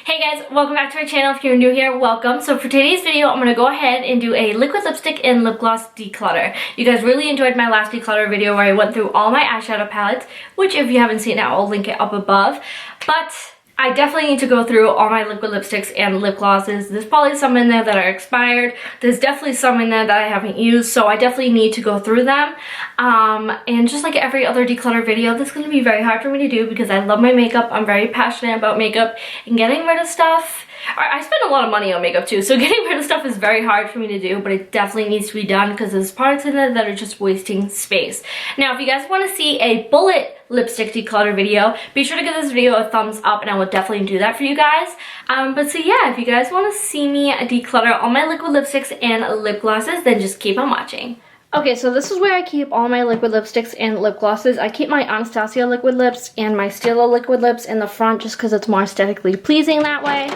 Hey guys, welcome back to our channel. If you're new here, welcome. So for today's video, I'm going to go ahead and do a liquid lipstick and lip gloss declutter. You guys really enjoyed my last declutter video where I went through all my eyeshadow palettes, which if you haven't seen it, I'll link it up above. But I definitely need to go through all my liquid lipsticks and lip glosses. There's probably some in there that are expired. There's definitely some in there that I haven't used, so I definitely need to go through them. And just like every other declutter video, this is going to be very hard for me to do because I love my makeup. I'm very passionate about makeup and getting rid of stuff. I spend a lot of money on makeup too, so getting rid of stuff is very hard for me to do, but it definitely needs to be done because there's products in there that are just wasting space. Now, if you guys want to see a bullet lipstick declutter video, be sure to give this video a thumbs up and I will definitely do that for you guys. But so yeah, if you guys want to see me declutter all my liquid lipsticks and lip glosses, then just keep on watching. Okay, so this is where I keep all my liquid lipsticks and lip glosses. I keep my Anastasia liquid lips and my Stila liquid lips in the front just because it's more aesthetically pleasing that way.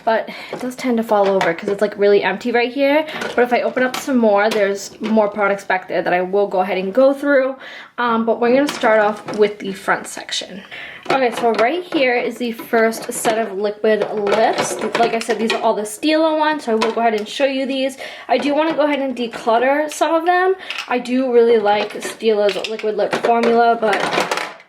But it does tend to fall over because it's like really empty right here. But if I open up some more, there's more products back there that I will go ahead and go through. But we're going to start off with the front section. Okay, so right here is the first set of liquid lips. Like I said, these are all the Stila ones, so I will go ahead and show you these. I do want to go ahead and declutter some of them. I do really like Stila's liquid lip formula, but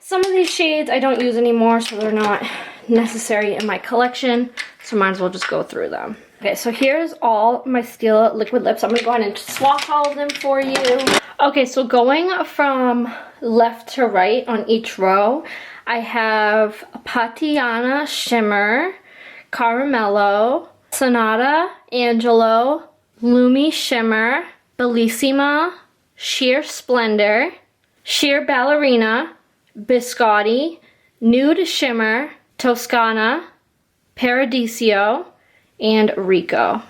some of these shades I don't use anymore, so they're not necessary in my collection. So might as well just go through them. Okay, so here's all my Stila liquid lips. I'm going to go ahead and swatch all of them for you. Okay, so going from left to right on each row, I have Patiana Shimmer, Caramello, Sonata, Angelo, Lumi Shimmer, Bellissima, Sheer Splendor, Sheer Ballerina, Biscotti, Nude Shimmer, Toscana, Paradiso, and Rico.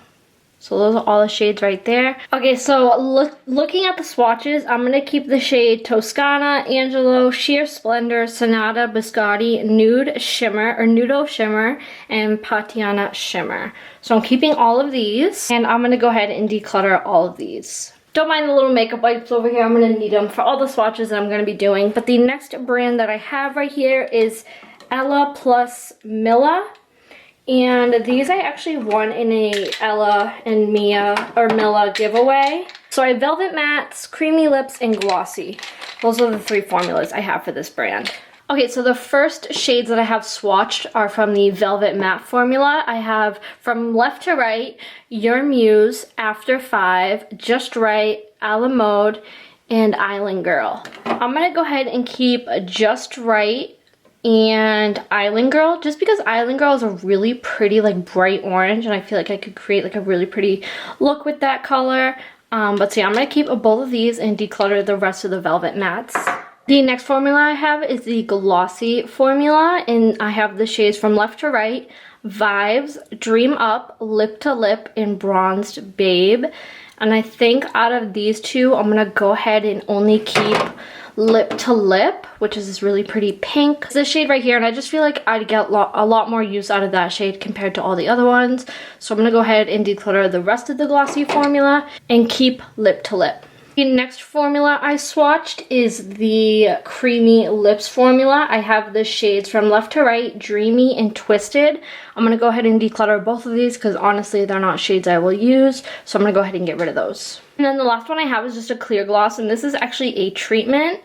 So those are all the shades right there. Okay, so looking at the swatches, I'm going to keep the shade Toscana, Angelo, Sheer Splendor, Sonata, Biscotti, Nude Shimmer, or Nudo Shimmer, and Patiana Shimmer. So I'm keeping all of these, and I'm going to go ahead and declutter all of these. Don't mind the little makeup wipes over here. I'm going to need them for all the swatches that I'm going to be doing. But the next brand that I have right here is Ella plus Milla. And these I actually won in a Ella and Milla giveaway. So I have Velvet Mattes, Creamy Lips, and Glossy. Those are the three formulas I have for this brand. Okay, so the first shades that I have swatched are from the Velvet Matte formula. I have from left to right, Your Muse, After 5, Just Right, A La Mode, and Island Girl. I'm going to go ahead and keep Just Right and Island Girl, just because Island Girl is a really pretty like bright orange and I feel like I could create like a really pretty look with that color. But so yeah, I'm going to keep both of these and declutter the rest of the Velvet Mattes. The next formula I have is the Glossy formula, and I have the shades from left to right, Vibes, Dream Up, Lip to Lip, and Bronzed Babe. And I think out of these two, I'm going to go ahead and only keep Lip to Lip, which is this really pretty pink. This shade right here, and I just feel like I'd get a lot more use out of that shade compared to all the other ones. So I'm going to go ahead and declutter the rest of the Glossy formula and keep Lip to Lip. The next formula I swatched is the Creamy Lips formula. I have the shades from left to right, Dreamy and Twisted. I'm going to go ahead and declutter both of these because honestly they're not shades I will use. So I'm going to go ahead and get rid of those. And then the last one I have is just a clear gloss, and this is actually a treatment.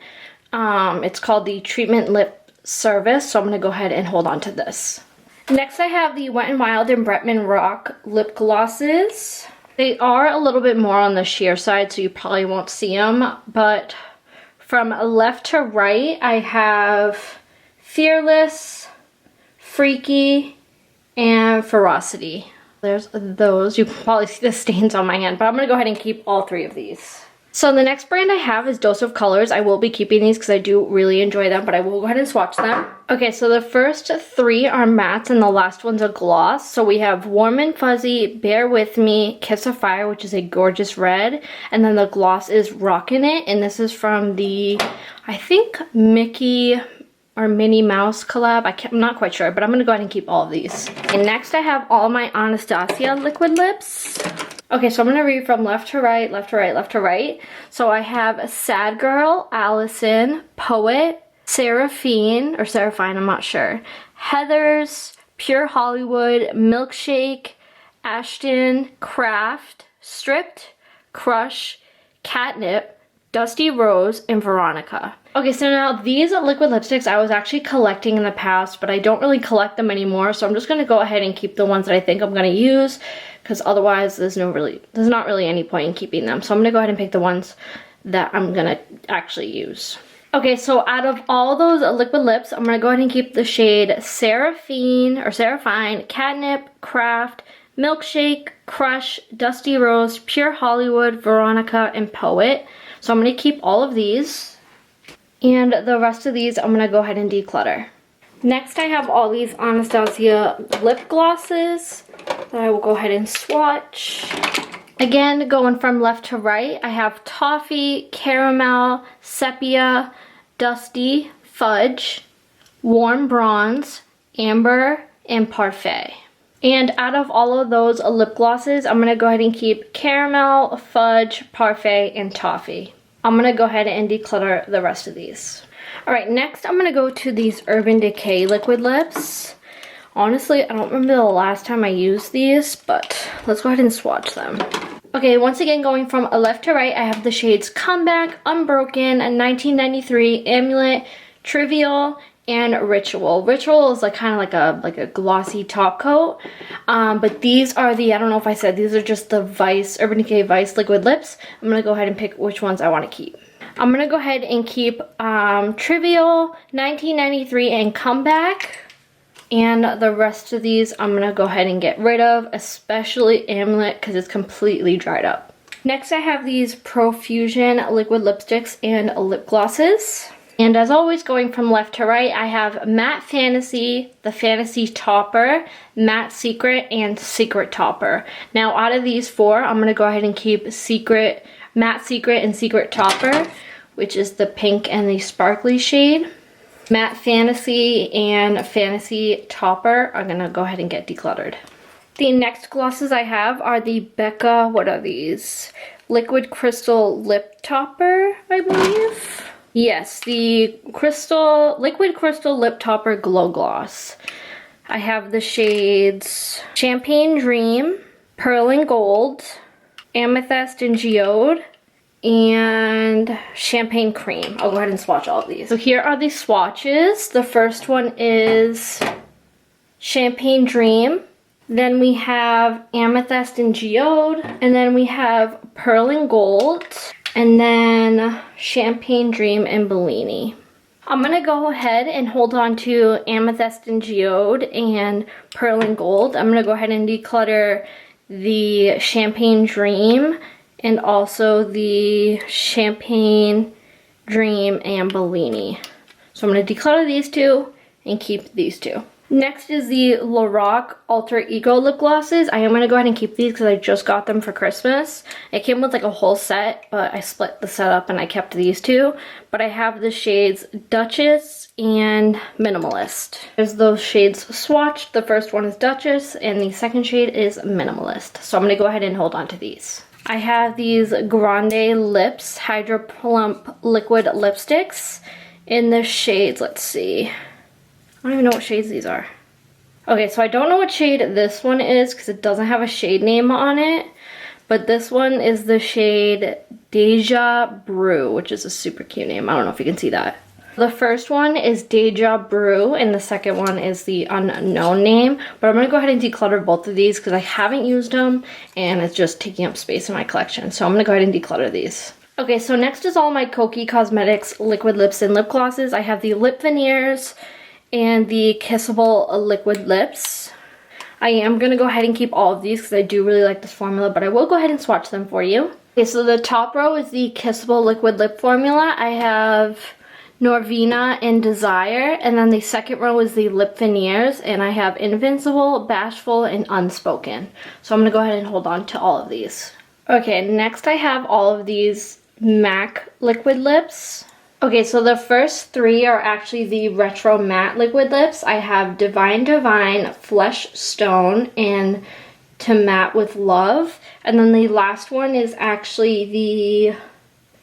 It's called the Treatment Lip Service, so I'm going to go ahead and hold on to this. Next I have the Wet n Wild and Bretman Rock lip glosses. They are a little bit more on the sheer side, so you probably won't see them. But from left to right, I have Fearless, Freaky, and Ferocity. There's those. You can probably see the stains on my hand, but I'm going to go ahead and keep all three of these. So the next brand I have is Dose of Colors. I will be keeping these because I do really enjoy them, but I will go ahead and swatch them. Okay, so the first three are mattes and the last one's a gloss. So we have Warm and Fuzzy, Bear With Me, Kiss of Fire, which is a gorgeous red. And then the gloss is Rockin' It, and this is from the, I think, Mickey or Minnie Mouse collab. I'm not quite sure, but I'm going to go ahead and keep all of these. And next I have all my Anastasia liquid lips. Okay, so I'm going to read from left to right, left to right, left to right. So I have Sad Girl, Allison, Poet, Seraphine, I'm not sure, Heather's, Pure Hollywood, Milkshake, Ashton, Craft, Stripped, Crush, Catnip, Dusty Rose, and Veronica. Okay, so now these liquid lipsticks I was actually collecting in the past, but I don't really collect them anymore, so I'm just going to go ahead and keep the ones that I think I'm going to use, because otherwise there's not really any point in keeping them. So I'm going to go ahead and pick the ones that I'm going to actually use. Okay, so out of all those liquid lips, I'm going to go ahead and keep the shade Seraphine, Catnip, Craft, Milkshake, Crush, Dusty Rose, Pure Hollywood, Veronica, and Poet. So I'm going to keep all of these. And the rest of these I'm going to go ahead and declutter. Next I have all these Anastasia lip glosses that I will go ahead and swatch. Again, going from left to right, I have Toffee, Caramel, Sepia, Dusty, Fudge, Warm Bronze, Amber, and Parfait. And out of all of those lip glosses, I'm going to go ahead and keep Caramel, Fudge, Parfait, and Toffee. I'm going to go ahead and declutter the rest of these. Alright, next I'm going to go to these Urban Decay liquid lips. Honestly, I don't remember the last time I used these, but let's go ahead and swatch them. Okay, once again, going from left to right, I have the shades Comeback, Unbroken, 1993, Amulet, Trivial, and Ritual. Ritual is kind of like a glossy top coat, but these are the, I don't know if I said, these are just the Urban Decay Vice liquid lips. I'm going to go ahead and pick which ones I want to keep. I'm going to go ahead and keep Trivial, 1993, and Comeback. And the rest of these I'm going to go ahead and get rid of, especially Amulet because it's completely dried up. Next I have these Profusion liquid lipsticks and lip glosses. And as always, going from left to right, I have Matte Fantasy, the Fantasy Topper, Matte Secret, and Secret Topper. Now out of these four, I'm going to go ahead and keep Matte Secret and Secret Topper, which is the pink and the sparkly shade. Matte Fantasy and Fantasy Topper are going to go ahead and get decluttered. The next glosses I have are the Becca, what are these? Liquid Crystal Lip Topper, I believe. Yes, the Liquid Crystal Lip Topper Glow Gloss. I have the shades Champagne Dream, Pearl and Gold, Amethyst and Geode, and Champagne Cream. I'll go ahead and swatch all of these. So here are the swatches. The first one is Champagne Dream. Then we have Amethyst and Geode. And then we have Pearl and Gold. And then Champagne Dream and Bellini. I'm going to go ahead and hold on to Amethyst and Geode and Pearl and Gold. I'm going to go ahead and declutter the Champagne Dream and also the Champagne Dream and Bellini. So I'm going to declutter these two and keep these two. Next is the Lorac Alter Ego lip glosses. I am going to go ahead and keep these because I just got them for Christmas. It came with a whole set, but I split the set up and I kept these two. But I have the shades Duchess and Minimalist. There's those shades swatched. The first one is Duchess and the second shade is Minimalist. So I'm going to go ahead and hold on to these. I have these Grande Lips Hydro Plump Liquid Lipsticks in the shades, let's see. I don't even know what shades these are. Okay, so I don't know what shade this one is because it doesn't have a shade name on it. But this one is the shade Deja Brew, which is a super cute name. I don't know if you can see that. The first one is Deja Brew and the second one is the unknown name. But I'm going to go ahead and declutter both of these because I haven't used them and it's just taking up space in my collection. So I'm going to go ahead and declutter these. Okay, so next is all my Kokie Cosmetics liquid lips and lip glosses. I have the lip veneers and the Kissable liquid lips. I am going to go ahead and keep all of these because I do really like this formula, but I will go ahead and swatch them for you. Okay, so the top row is the Kissable liquid lip formula. I have Norvina and Desire, and then the second row is the lip veneers, and I have Invincible, Bashful, and Unspoken. So I'm going to go ahead and hold on to all of these. Okay, next I have all of these MAC liquid lips. Okay, so the first three are actually the Retro Matte liquid lips. I have Divine Divine, Flesh Stone, and To Matte with Love. And then the last one is actually the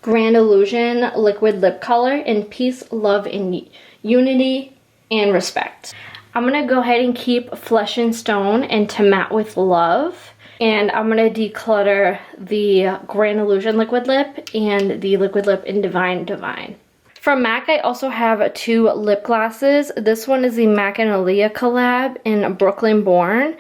Grand Illusion liquid lip color in Peace, Love, and Unity and Respect. I'm gonna go ahead and keep Flesh and Stone and To Matte with Love. And I'm gonna declutter the Grand Illusion liquid lip and the liquid lip in Divine Divine. From MAC, I also have 2 lip glosses. This one is the MAC and Aaliyah collab in Brooklyn Born.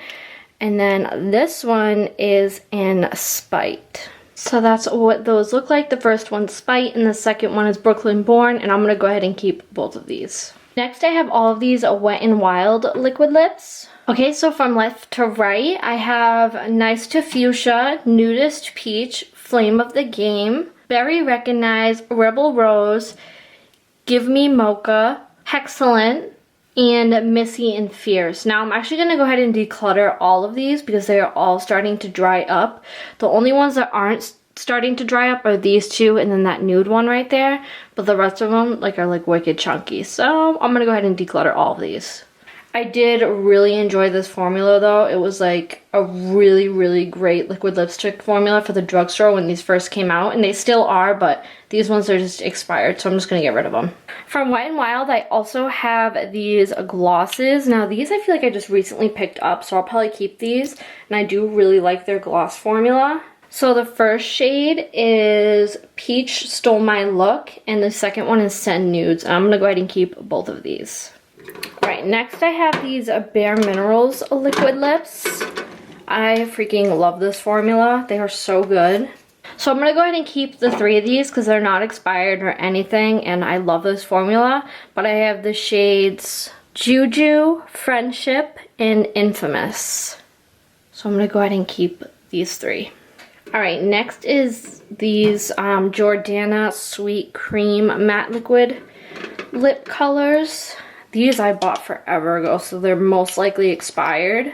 And then this one is in Spite. So that's what those look like. The first one's Spite and the second one is Brooklyn Born. And I'm gonna go ahead and keep both of these. Next, I have all of these Wet n Wild liquid lips. Okay, so from left to right, I have Nice to Fuchsia, Nudist Peach, Flame of the Game, Berry Recognize, Rebel Rose, Give Me Mocha, Hexcellent, and Missy and Fierce. Now I'm actually going to go ahead and declutter all of these because they are all starting to dry up. The only ones that aren't starting to dry up are these 2 and then that nude one right there. But the rest of them are like wicked chunky. So I'm going to go ahead and declutter all of these. I did really enjoy this formula though. It was like a really, really great liquid lipstick formula for the drugstore when these first came out. And they still are, but these ones are just expired, so I'm just going to get rid of them. From Wet n Wild, I also have these glosses. Now these I feel like I just recently picked up, so I'll probably keep these. And I do really like their gloss formula. So the first shade is Peach Stole My Look, and the second one is Send Nudes. And I'm going to go ahead and keep both of these. Alright, next I have these Bare Minerals liquid lips. I freaking love this formula. They are so good. So I'm going to go ahead and keep the 3 of these because they're not expired or anything, and I love this formula. But I have the shades Juju, Friendship, and Infamous. So I'm going to go ahead and keep these 3. Alright, next is these Jordana Sweet Cream Matte Liquid Lip Colors. These I bought forever ago, so they're most likely expired.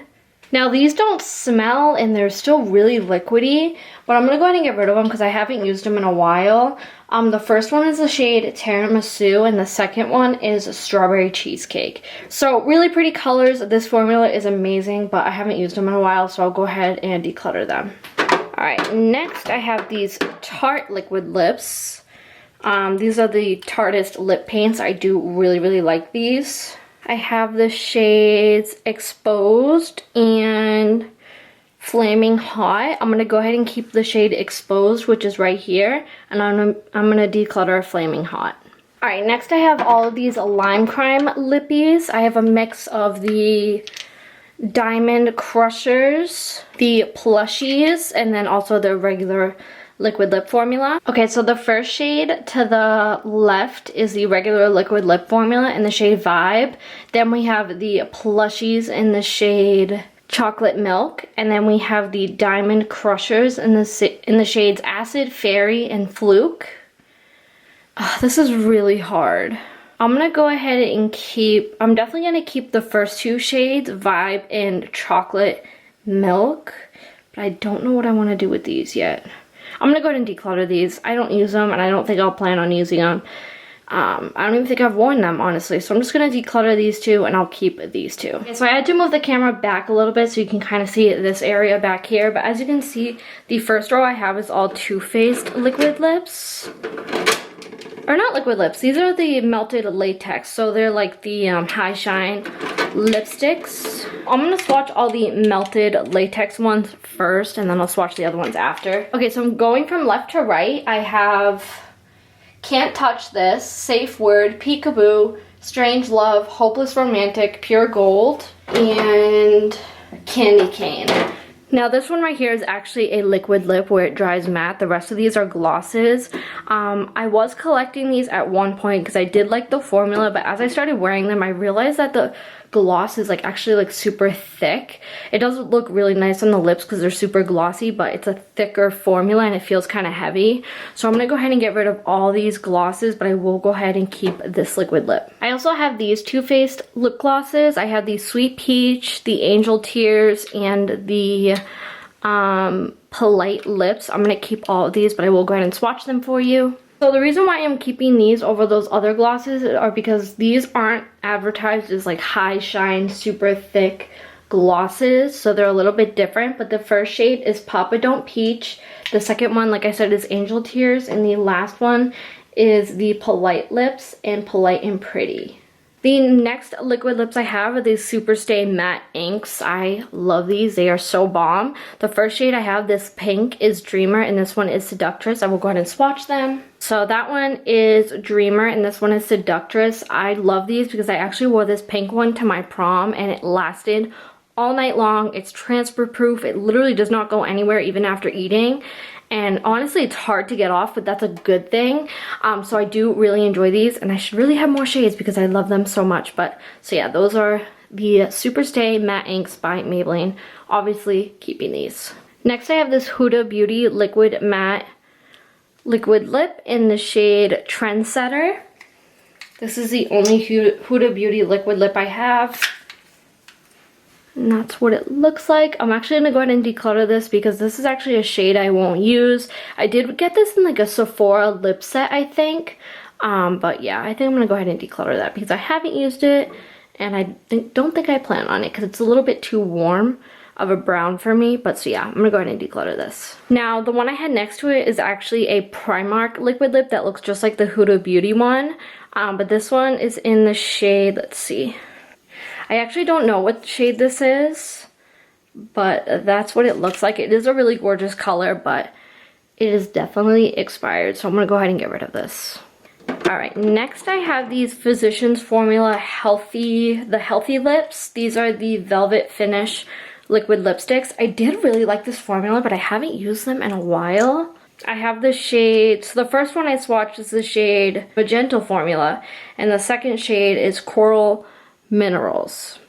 Now these don't smell and they're still really liquidy, but I'm going to go ahead and get rid of them because I haven't used them in a while. The first one is the shade Tiramisu and the second one is Strawberry Cheesecake. So really pretty colors. This formula is amazing, but I haven't used them in a while, so I'll go ahead and declutter them. Alright, next I have these Tarte liquid lips. These are the Tarteist lip paints. I do really, really like these. I have the shades Exposed and Flaming Hot. I'm going to go ahead and keep the shade Exposed, which is right here. And I'm going to declutter Flaming Hot. Alright, next I have all of these Lime Crime lippies. I have a mix of the Diamond Crushers, the plushies, and then also the regular liquid lip formula. Okay, so the first shade to the left is the regular liquid lip formula in the shade Vibe. Then we have the plushies in the shade Chocolate Milk, and then we have the Diamond Crushers in the shades Acid, Fairy, and Fluke. This is really hard. I'm gonna go ahead and I'm definitely gonna keep the first 2 shades, Vibe and Chocolate Milk, but I don't know what I want to do with these yet. I'm going to go ahead and declutter these. I don't use them, and I don't think I'll plan on using them. I don't even think I've worn them, honestly. So I'm just going to declutter these 2, and I'll keep these 2. Okay, so I had to move the camera back a little bit so you can kind of see this area back here. But as you can see, the first row I have is all Too Faced liquid lips. Or not liquid lips. These are the melted latex. So they're like the high shine lipsticks. I'm going to swatch all the melted latex ones first, and then I'll swatch the other ones after. Okay, so I'm going from left to right. I have Can't Touch This, Safe Word, Peekaboo, Strange Love, Hopeless Romantic, Pure Gold, and Candy Cane. Now this one right here is actually a liquid lip where it dries matte. The rest of these are glosses. I was collecting these at one point because I did like the formula, but as I started wearing them, I realized that the gloss is actually super thick. It doesn't look really nice on the lips because they're super glossy, but it's a thicker formula and it feels kind of heavy. So I'm going to go ahead and get rid of all these glosses, but I will go ahead and keep this liquid lip. I also have these Too Faced lip glosses. I have the Sweet Peach, the Angel Tears, and the Polite Lips. I'm going to keep all of these, but I will go ahead and swatch them for you. So the reason why I'm keeping these over those other glosses are because these aren't advertised as high shine, super thick glosses. So they're a little bit different. But the first shade is Papa Don't Peach. The second one, like I said, is Angel Tears. And the last one is the Polite Lips and Polite and Pretty. The next liquid lips I have are these Superstay Matte Inks. I love these. They are so bomb. The first shade I have, this pink, is Dreamer, and this one is Seductress. I will go ahead and swatch them. So that one is Dreamer, and this one is Seductress. I love these because I actually wore this pink one to my prom, and it lasted all night long. It's transfer proof. It literally does not go anywhere even after eating. And honestly, it's hard to get off, but that's a good thing. So I do really enjoy these, and I should really have more shades because I love them so much. But so yeah, those are the Superstay Matte Inks by Maybelline. Obviously, keeping these. Next, I have this Huda Beauty Liquid Matte Liquid Lip in the shade Trendsetter. This is the only Huda Beauty Liquid Lip I have. And that's what it looks like. I'm actually going to go ahead and declutter this because this is actually a shade I won't use. I did get this in like a Sephora lip set, I think. But yeah, I think I'm going to go ahead and declutter that because I haven't used it. And I don't think I plan on it because it's a little bit too warm of a brown for me. But so yeah, I'm going to go ahead and declutter this. Now, the one I had next to it is actually a Primark liquid lip that looks just like the Huda Beauty one. But this one is in the shade, let's see. I actually don't know what shade this is, but that's what it looks like. It is a really gorgeous color, but it is definitely expired, so I'm going to go ahead and get rid of this. Alright, next I have these Physicians Formula the Healthy Lips. These are the Velvet Finish liquid lipsticks. I did really like this formula, but I haven't used them in a while. I have the shade, so the first one I swatched is the shade Magenta Formula, and the second shade is Coral Minerals.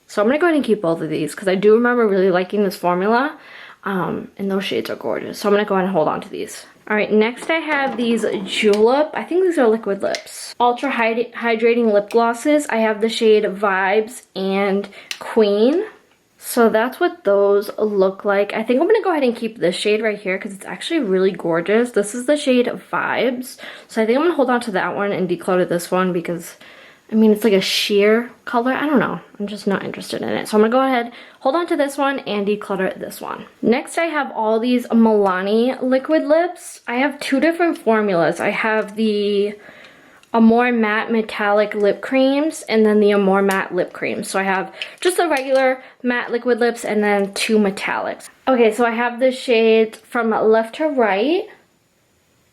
So I'm going to go ahead and keep both of these because I do remember really liking this formula, and those shades are gorgeous. So I'm going to go ahead and hold on to these. Alright, next I have these Julep, I think these are liquid lips. Ultra Hydrating Lip Glosses. I have the shade Vibes and Queen. So that's what those look like. I think I'm going to go ahead and keep this shade right here because it's actually really gorgeous. This is the shade Vibes. So I think I'm going to hold on to that one and declutter this one because I mean, it's like a sheer color. I don't know. I'm just not interested in it. So I'm going to go ahead, hold on to this one, and declutter this one. Next, I have all these Milani liquid lips. I have two different formulas. I have the Amore Matte Metallic Lip Creams, and then the Amore Matte Lip Creams. So I have just the regular matte liquid lips, and then two metallics. Okay, so I have the shades from left to right.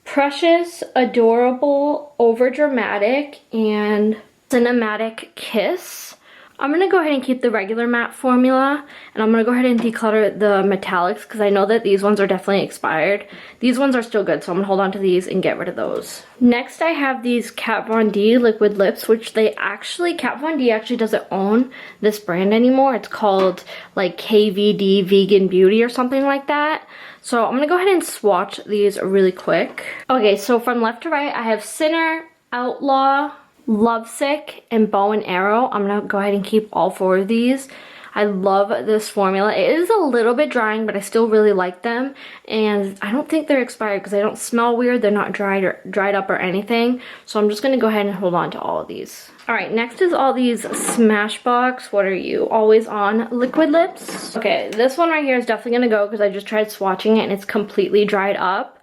Precious, Adorable, Overdramatic, and Cinematic Kiss. I'm going to go ahead and keep the regular matte formula, and I'm going to go ahead and declutter the metallics because I know that these ones are definitely expired. These ones are still good, so I'm going to hold on to these and get rid of those. Next, I have these Kat Von D liquid lips, which Kat Von D actually doesn't own this brand anymore. It's called like KVD Vegan Beauty or something like that. So I'm going to go ahead and swatch these really quick. Okay, so from left to right, I have Sinner, Outlaw, Lovesick, and Bow and Arrow. I'm going to go ahead and keep all four of these. I love this formula. It is a little bit drying, but I still really like them. And I don't think they're expired because they don't smell weird. They're not dried up or anything. So I'm just going to go ahead and hold on to all of these. Alright, next is all these Smashbox, what are you, Always On liquid lips. Okay, this one right here is definitely going to go because I just tried swatching it and it's completely dried up.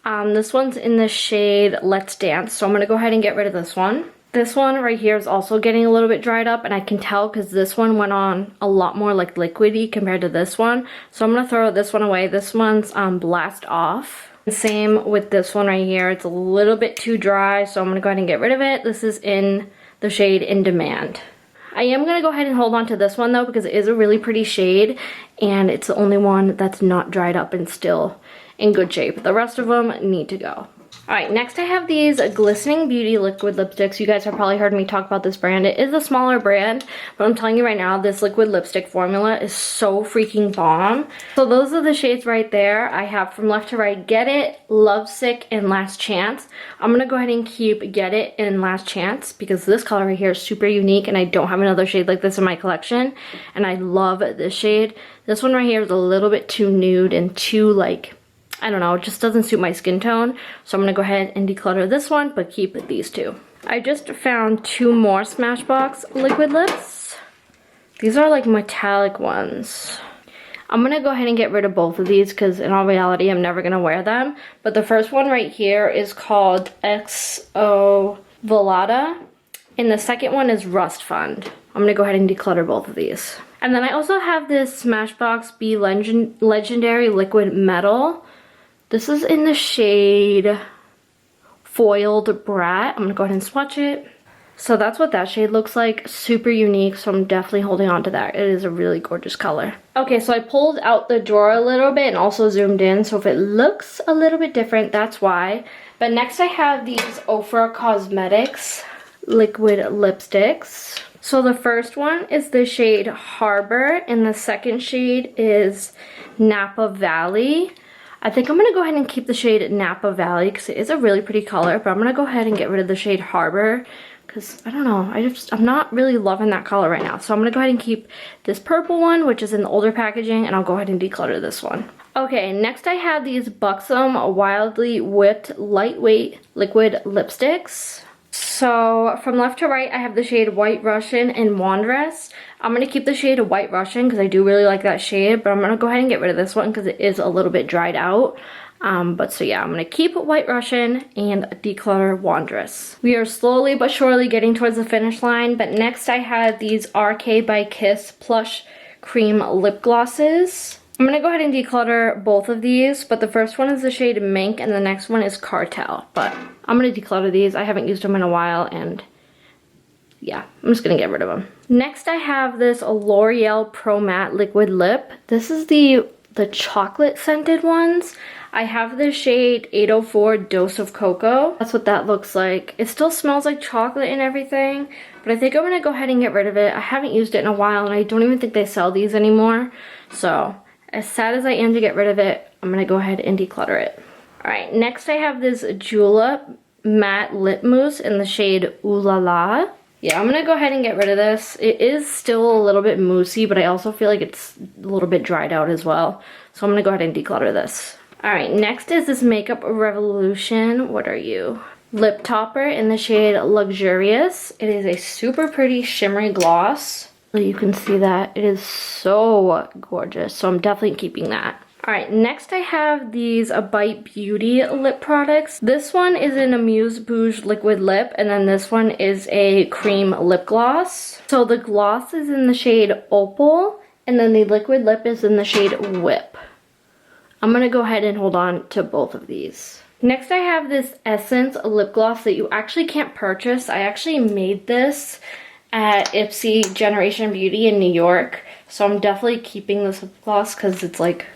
This one's in the shade Let's Dance, so I'm going to go ahead and get rid of this one. This one right here is also getting a little bit dried up, and I can tell because this one went on a lot more like liquidy compared to this one. So I'm going to throw this one away. This one's Blast Off. Same with this one right here. It's a little bit too dry, so I'm going to go ahead and get rid of it. This is in the shade In Demand. I am going to go ahead and hold on to this one though because it is a really pretty shade, and it's the only one that's not dried up and still in good shape. The rest of them need to go. Alright, next I have these Glistening Beauty liquid lipsticks. You guys have probably heard me talk about this brand. It is a smaller brand, but I'm telling you right now, this liquid lipstick formula is so freaking bomb. So those are the shades right there. I have from left to right, Get It, Lovesick, and Last Chance. I'm going to go ahead and keep Get It and Last Chance because this color right here is super unique and I don't have another shade like this in my collection. And I love this shade. This one right here is a little bit too nude and too like, I don't know, it just doesn't suit my skin tone. So I'm going to go ahead and declutter this one, but keep these two. I just found two more Smashbox liquid lips. These are like metallic ones. I'm going to go ahead and get rid of both of these because in all reality, I'm never going to wear them. But the first one right here is called XO Velada. and the second one is Rust Fund. I'm gonna go ahead and declutter both of these. And then I also have this Smashbox Be Legendary Liquid Metal. This is in the shade Foiled Brat. I'm gonna go ahead and swatch it. So that's what that shade looks like. Super unique, so I'm definitely holding on to that. It is a really gorgeous color. Okay, so I pulled out the drawer a little bit and also zoomed in, so if it looks a little bit different, that's why. But next I have these Ofra Cosmetics liquid lipsticks. So the first one is the shade Harbor, and the second shade is Napa Valley. I think I'm going to go ahead and keep the shade Napa Valley because it is a really pretty color, but I'm going to go ahead and get rid of the shade Harbor because, I don't know, I'm not really loving that color right now. So I'm going to go ahead and keep this purple one, which is in the older packaging, and I'll go ahead and declutter this one. Okay, next I have these Buxom Wildly Whipped Lightweight Liquid Lipsticks. So from left to right, I have the shade White Russian and Wanderess. I'm going to keep the shade of White Russian because I do really like that shade, but I'm going to go ahead and get rid of this one because it is a little bit dried out. So yeah, I'm going to keep White Russian and declutter Wanderess. We are slowly but surely getting towards the finish line, but next I have these RK by Kiss Plush Cream Lip Glosses. I'm going to go ahead and declutter both of these, but the first one is the shade Mink and the next one is Cartel. But I'm going to declutter these. I haven't used them in a while, and yeah, I'm just going to get rid of them. Next I have this L'Oreal Pro Matte Liquid Lip. This is the chocolate scented ones. I have the shade 804 Dose of Cocoa. That's what that looks like. It still smells like chocolate and everything, but I think I'm going to go ahead and get rid of it. I haven't used it in a while, and I don't even think they sell these anymore. So as sad as I am to get rid of it, I'm going to go ahead and declutter it. Alright, next I have this Julep Matte Lip Mousse in the shade Ooh La La. Yeah, I'm going to go ahead and get rid of this. It is still a little bit moussey, but I also feel like it's a little bit dried out as well. So I'm going to go ahead and declutter this. Alright, next is this Makeup Revolution. What are you? Lip Topper in the shade Luxurious. It is a super pretty shimmery gloss. You can see that. It is so gorgeous. So I'm definitely keeping that. Alright, next I have these Bite Beauty lip products. This one is an Amuse Bouche liquid lip, and then this one is a cream lip gloss. So the gloss is in the shade Opal, and then the liquid lip is in the shade Whip. I'm going to go ahead and hold on to both of these. Next I have this Essence lip gloss that you actually can't purchase. I actually made this at Ipsy Generation Beauty in New York. So I'm definitely keeping this lip gloss because it's like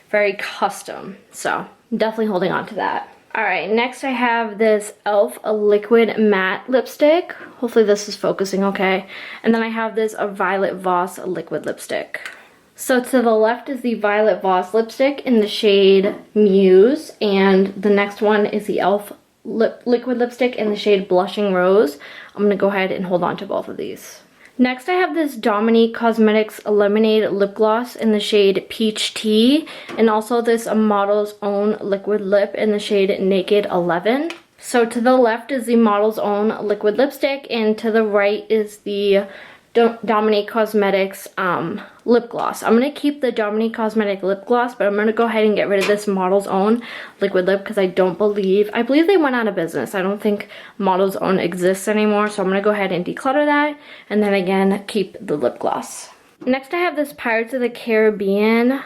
very custom. So I'm definitely holding on to that. Alright, next I have this e.l.f. Liquid Matte Lipstick. Hopefully this is focusing okay. And then I have this Violet Voss Liquid Lipstick. So to the left is the Violet Voss lipstick in the shade Muse, and the next one is the e.l.f. liquid lipstick in the shade Blushing Rose. I'm going to go ahead and hold on to both of these. Next I have this Dominique Cosmetics Lemonade Lip Gloss in the shade Peach Tea, and also this Model's Own Liquid Lip in the shade Naked 11. So to the left is the Model's Own Liquid Lipstick, and to the right is the Dominique Cosmetics lip gloss. I'm going to keep the Dominique Cosmetic lip gloss, but I'm going to go ahead and get rid of this Model's Own liquid lip because I believe they went out of business. I don't think Model's Own exists anymore, so I'm going to go ahead and declutter that, and then again keep the lip gloss. Next I have this Pirates of the Caribbean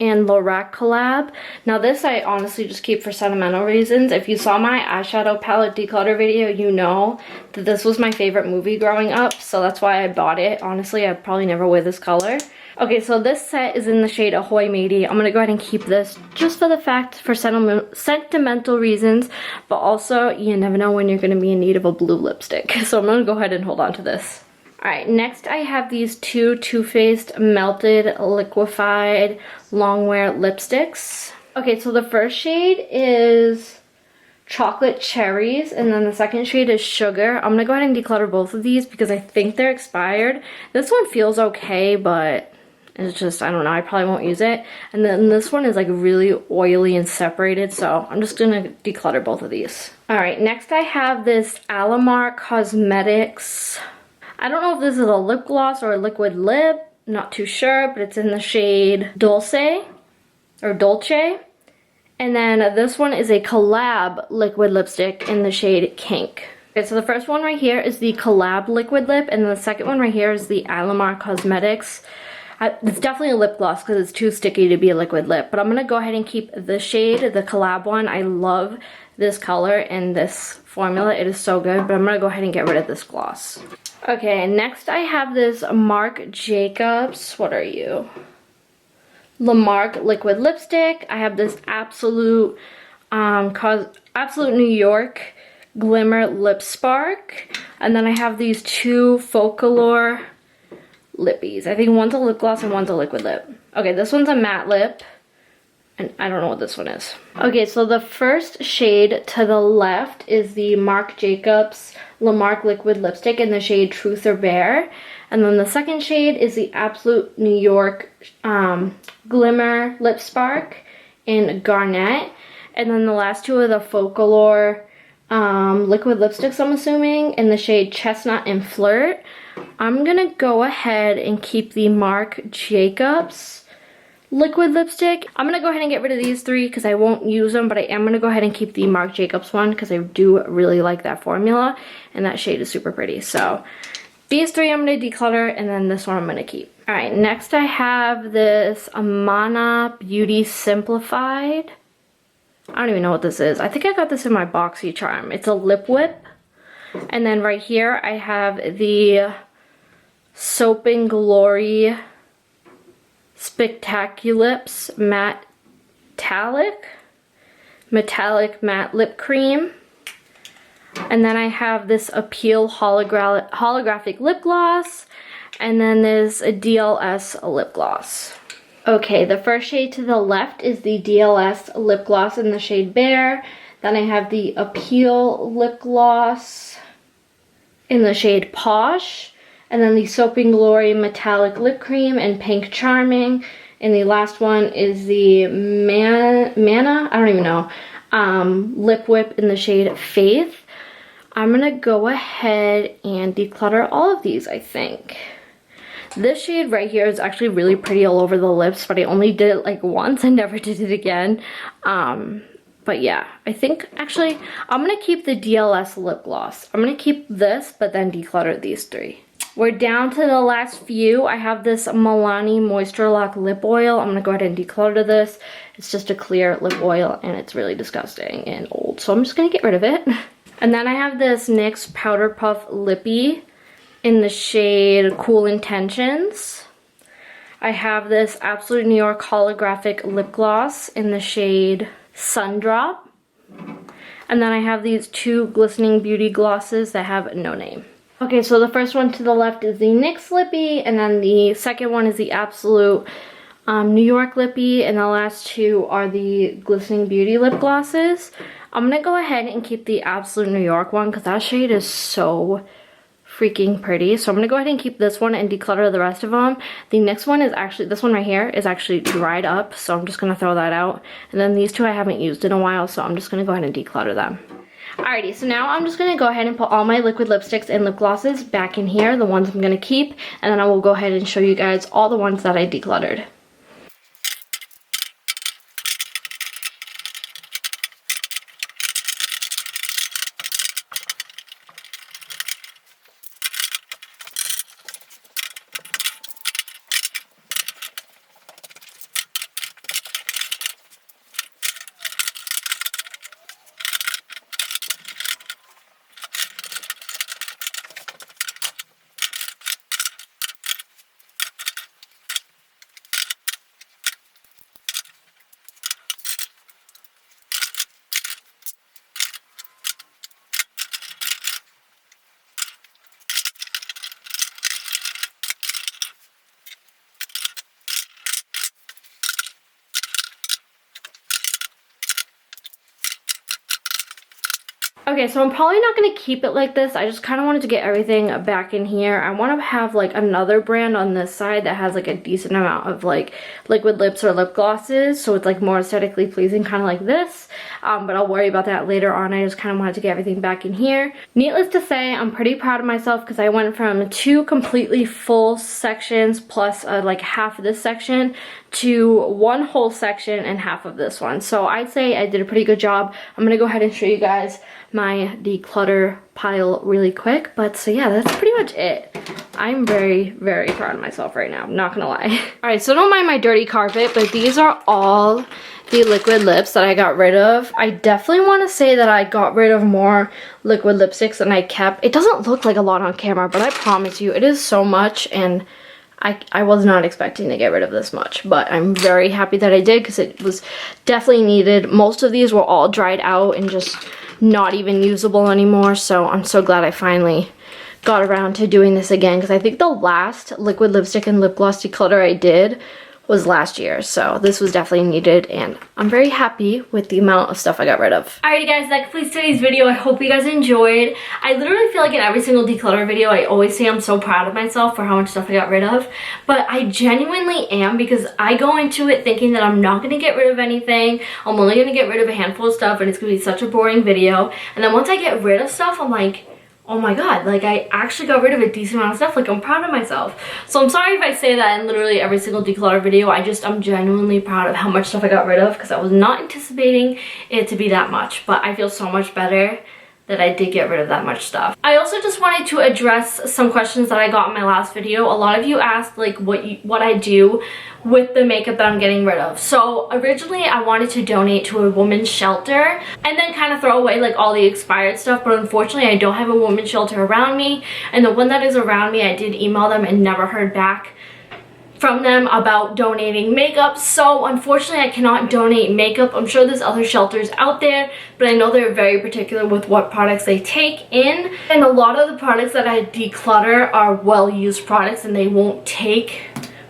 and Lorac collab. Now this I honestly just keep for sentimental reasons. If you saw my eyeshadow palette declutter video, you know that this was my favorite movie growing up, so that's why I bought it. Honestly, I'd probably never wear this color. Okay, so this set is in the shade Ahoy Matey. I'm gonna go ahead and keep this just for the fact for sentimental reasons, but also you never know when you're gonna be in need of a blue lipstick. So I'm gonna go ahead and hold on to this. Alright, next I have these two Too Faced Melted Liquefied Longwear Lipsticks. Okay, so the first shade is Chocolate Cherries, and then the second shade is Sugar. I'm going to go ahead and declutter both of these because I think they're expired. This one feels okay, but it's just, I don't know, I probably won't use it. And then this one is like really oily and separated, so I'm just going to declutter both of these. Alright, next I have this Alamar Cosmetics. I don't know if this is a lip gloss or a liquid lip, not too sure, but it's in the shade Dolce. And then this one is a collab liquid lipstick in the shade Kink. Okay, so the first one right here is the Collab Liquid Lip, and the second one right here is the Alamar Cosmetics. It's definitely a lip gloss because it's too sticky to be a liquid lip, but I'm going to go ahead and keep the shade, the Collab one. I love this color and this formula. It is so good, but I'm going to go ahead and get rid of this gloss. Okay, next I have this Marc Jacobs, what are you? Lamarck Liquid Lipstick. I have this Absolute New York Glimmer Lip Spark, and then I have these two Folklore lippies. I think one's a lip gloss and one's a liquid lip. Okay, this one's a matte lip, and I don't know what this one is. Okay, so the first shade to the left is the Marc Jacobs Lamarck Liquid Lipstick in the shade Truth or Bear, and then the second shade is the Absolute New York Glimmer Lip Spark in Garnet, and then the last two are the Folklore liquid lipsticks, I'm assuming, in the shade Chestnut and Flirt. I'm gonna go ahead and keep the Marc Jacobs liquid lipstick. I'm gonna go ahead and get rid of these three because I won't use them, but I am gonna go ahead and keep the Marc Jacobs one because I do really like that formula, and that shade is super pretty. So these three I'm gonna declutter, and then this one I'm gonna keep. All right, next I have this Amana Beauty Simplified. I don't even know what this is. I think I got this in my BoxyCharm. It's a lip whip. And then right here I have the Soap and Glory Spectaculips Metallic Matte Lip Cream. And then I have this Appeal Holographic Lip Gloss. And then there's a DLS lip gloss. Okay, the first shade to the left is the DLS lip gloss in the shade Bear. Then I have the Appeal lip gloss in the shade Posh. And then the Soap and Glory Metallic Lip Cream in Pink Charming. And the last one is the Manna, I don't even know, Lip Whip in the shade Faith. I'm gonna go ahead and declutter all of these, I think. This shade right here is actually really pretty all over the lips, but I only did it like once and never did it again. But yeah, I think actually I'm gonna keep the DLS lip gloss. I'm gonna keep this, but then declutter these three. We're down to the last few. I have this Milani Moisture Lock Lip Oil. I'm gonna go ahead and declutter this. It's just a clear lip oil and it's really disgusting and old, so I'm just gonna get rid of it. And then I have this NYX Powder Puff Lippy in the shade Cool Intentions. I have this Absolute New York Holographic Lip Gloss in the shade Sundrop. And then I have these two Glistening Beauty glosses that have no name. Okay, so the first one to the left is the NYX Lippy, and then the second one is the Absolute New York Lippy, and the last two are the Glistening Beauty lip glosses. I'm gonna go ahead and keep the Absolute New York one because that shade is so freaking pretty. So I'm gonna go ahead and keep this one and declutter the rest of them. The next one is actually, this one right here is actually dried up, so I'm just gonna throw that out. And then these two I haven't used in a while, so I'm just gonna go ahead and declutter them. Alrighty, so now I'm just gonna go ahead and put all my liquid lipsticks and lip glosses back in here, the ones I'm gonna keep, and then I will go ahead and show you guys all the ones that I decluttered. Okay, so I'm probably not going to keep it like this. I just kind of wanted to get everything back in here. I want to have like another brand on this side that has like a decent amount of like liquid lips or lip glosses, so it's like more aesthetically pleasing, kind of like this. But I'll worry about that later on. I just kind of wanted to get everything back in here. Needless to say, I'm pretty proud of myself because I went from 2 completely full sections plus like half of this section to 1 whole section and half of this one. So I'd say I did a pretty good job. I'm going to go ahead and show you guys my declutter pile really quick. But so yeah, that's pretty much it. I'm very, very proud of myself right now, not gonna lie. All right, so don't mind my dirty carpet, but these are all the liquid lips that I got rid of. I definitely want to say that I got rid of more liquid lipsticks than I kept. It doesn't look like a lot on camera, but I promise you, it is so much, and I was not expecting to get rid of this much, but I'm very happy that I did because it was definitely needed. Most of these were all dried out and just not even usable anymore, so I'm so glad I finally got around to doing this again, because I think the last liquid lipstick and lip gloss declutter I did was last year, so this was definitely needed, and I'm very happy with the amount of stuff I got rid of. Alrighty guys, that completes today's video. I hope you guys enjoyed. I literally feel like in every single declutter video I always say I'm so proud of myself for how much stuff I got rid of, but I genuinely am, because I go into it thinking that I'm not going to get rid of anything. I'm only going to get rid of a handful of stuff and it's going to be such a boring video, and then once I get rid of stuff I'm like, oh my god, like I actually got rid of a decent amount of stuff. Like I'm proud of myself. So I'm sorry if I say that in literally every single declutter video. I'm genuinely proud of how much stuff I got rid of, because I was not anticipating it to be that much, but I feel so much better that I did get rid of that much stuff. I also just wanted to address some questions that I got in my last video. A lot of you asked like what I do with the makeup that I'm getting rid of. So originally I wanted to donate to a women's shelter and then kind of throw away like all the expired stuff, but unfortunately I don't have a women's shelter around me, and the one that is around me, I did email them and never heard back from them about donating makeup. So unfortunately I cannot donate makeup. I'm sure there's other shelters out there, but I know they're very particular with what products they take in, and a lot of the products that I declutter are well-used products and they won't take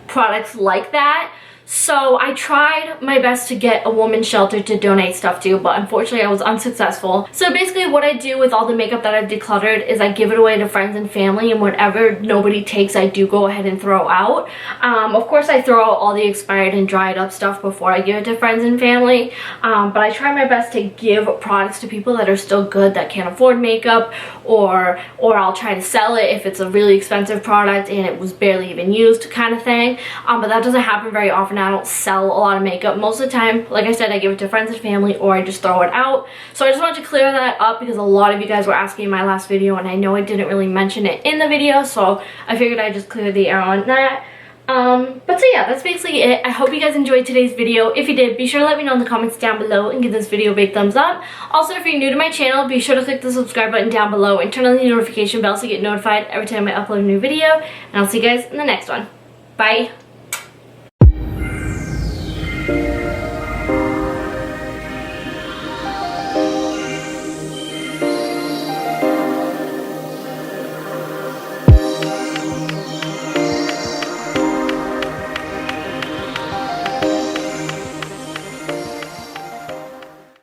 products like that. So I tried my best to get a woman's shelter to donate stuff to, but unfortunately I was unsuccessful. So basically what I do with all the makeup that I've decluttered is I give it away to friends and family, and whatever nobody takes I do go ahead and throw out. Of course I throw out all the expired and dried up stuff before I give it to friends and family, but I try my best to give products to people that are still good, that can't afford makeup, or I'll try to sell it if it's a really expensive product and it was barely even used kind of thing, but that doesn't happen very often. I don't sell a lot of makeup. Most of the time, like I said, I give it to friends and family, or I just throw it out. So I just wanted to clear that up because a lot of you guys were asking in my last video, and I know I didn't really mention it in the video, so I figured I'd just clear the air on that. But so yeah, that's basically it. I hope you guys enjoyed today's video. If you did, be sure to let me know in the comments down below and give this video a big thumbs up. Also, if you're new to my channel, be sure to click the subscribe button down below and turn on the notification bell so you get notified every time I upload a new video. And I'll see you guys in the next one. Bye!